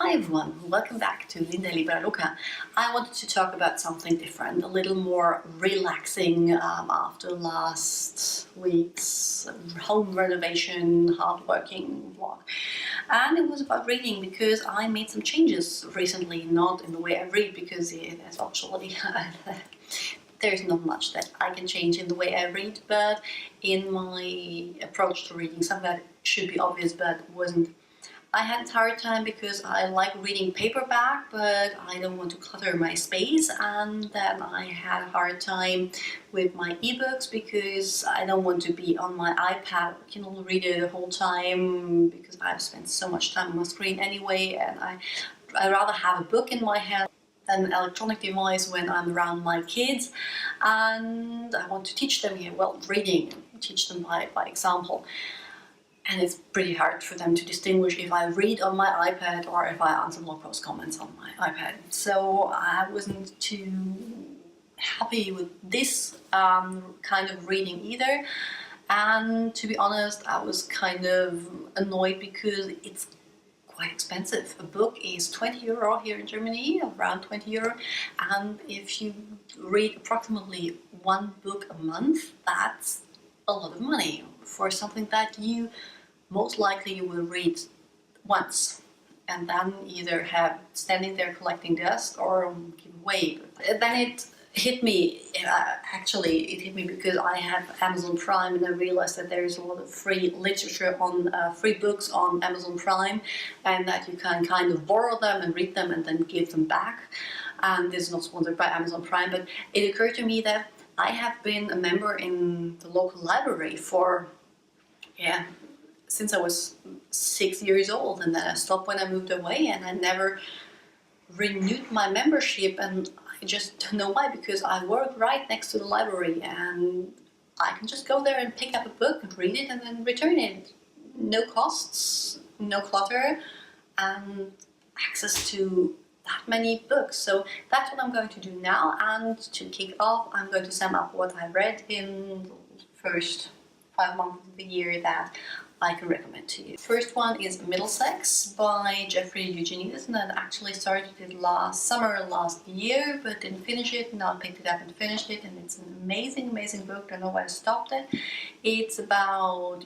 Hi everyone, welcome back to Linda Libera Luca. I wanted to talk about something different, a little more relaxing after last week's home renovation, hardworking vlog. And it was about reading because I made some changes recently, not in the way I read because that's actually there's not much that I can change in the way I read, but in my approach to reading, something that should be obvious but wasn't. I had a hard time because I like reading paperback, but I don't want to clutter my space, and then I had a hard time with my ebooks because I don't want to be on my iPad or Kindle Reader the whole time because I've spent so much time on my screen anyway, and I rather have a book in my hand than an electronic device when I'm around my kids, and I want to teach them reading, teach them by example. And it's pretty hard for them to distinguish if I read on my iPad or if I answer blog post comments on my iPad. So I wasn't too happy with this kind of reading either. And to be honest, I was kind of annoyed because it's quite expensive. A book is 20 euro here in Germany, around 20 euro. And if you read approximately one book a month, that's a lot of money for something that you most likely you will read once and then either have standing there collecting dust or give away. Then it hit me, actually it hit me because I have Amazon Prime, and I realized that there is a lot of free literature on free books on Amazon Prime, and that you can kind of borrow them and read them and then give them back. And this is not sponsored by Amazon Prime, but it occurred to me that I have been a member in the local library for since I was 6 years old, and then I stopped when I moved away, and I never renewed my membership, and I just don't know why, because I work right next to the library and I can just go there and pick up a book and read it and then return it. No costs, no clutter, and access to that many books. So that's what I'm going to do now, and to kick off I'm going to sum up what I read in the first 5 months of the year that I can recommend to you. First one is Middlesex by Jeffrey Eugenides, and I actually started it last summer, last year, but didn't finish it. Now I picked it up and finished it, and it's an amazing, amazing book. I don't know why I stopped it. It's about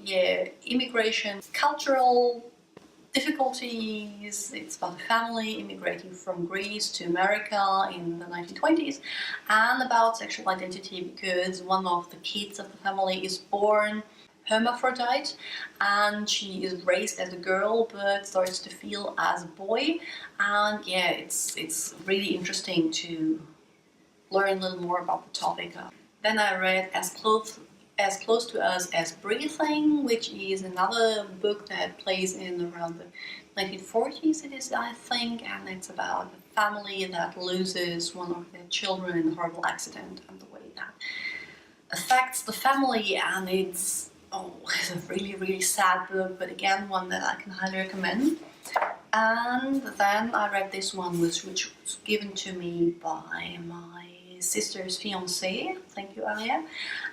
immigration, cultural difficulties. It's about a family immigrating from Greece to America in the 1920s, and about sexual identity because one of the kids of the family is born hermaphrodite, and she is raised as a girl but starts to feel as a boy. And it's really interesting to learn a little more about the topic. Then I read As Close to Us as Breathing, which is another book that plays in around the 1940s, it is, I think, and it's about a family that loses one of their children in a horrible accident and the way that affects the family. And it's a really, really sad book, but again, one that I can highly recommend. And then I read this one, which was given to me by my sister's fiancé, thank you Alia,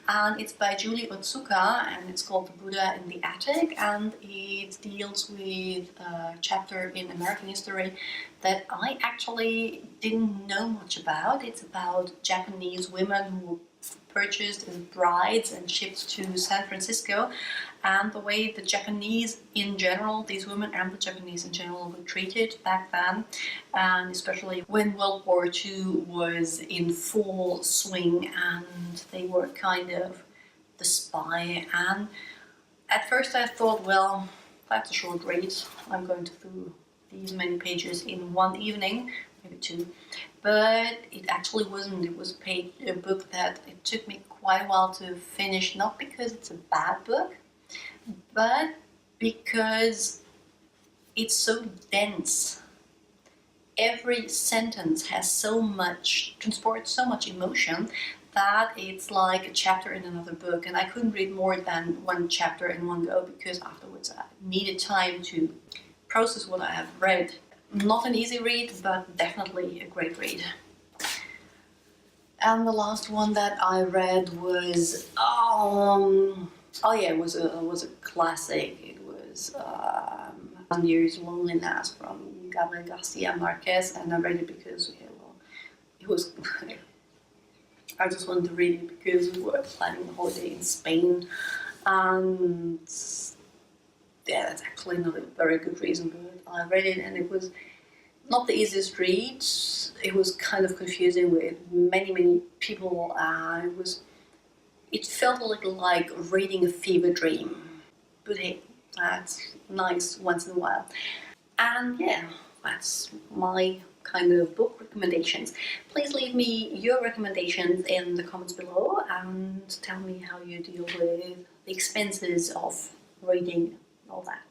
and it's by Julie Otsuka, and it's called The Buddha in the Attic, and it deals with a chapter in American history that I actually didn't know much about. It's about Japanese women who were purchased as brides and shipped to San Francisco, and the way the Japanese in general, these women and the Japanese in general, were treated back then, and especially when World War II was in full swing and they were kind of the spy. And at first I thought, well, that's a short read, I'm going to do these many pages in one evening, maybe two. But it actually wasn't. It was a book that it took me quite a while to finish, not because it's a bad book, but because it's so dense. Every sentence has transports so much emotion that it's like a chapter in another book, and I couldn't read more than one chapter in one go because afterwards I needed time to process what I have read. Not an easy read, but definitely a great read. And the last one that I read was it was a classic. It was 1 Year's Loneliness from Gabriel Garcia Marquez, and I read it because it was. I just wanted to read it because we were planning a holiday in Spain, and yeah, that's actually not a very good reason, but I read it and it was not the easiest read. It was kind of confusing with many people. It felt a little like reading a fever dream, but hey, that's nice once in a while. And yeah, that's my kind of book recommendations. Please leave me your recommendations in the comments below and tell me how you deal with the expenses of reading all that.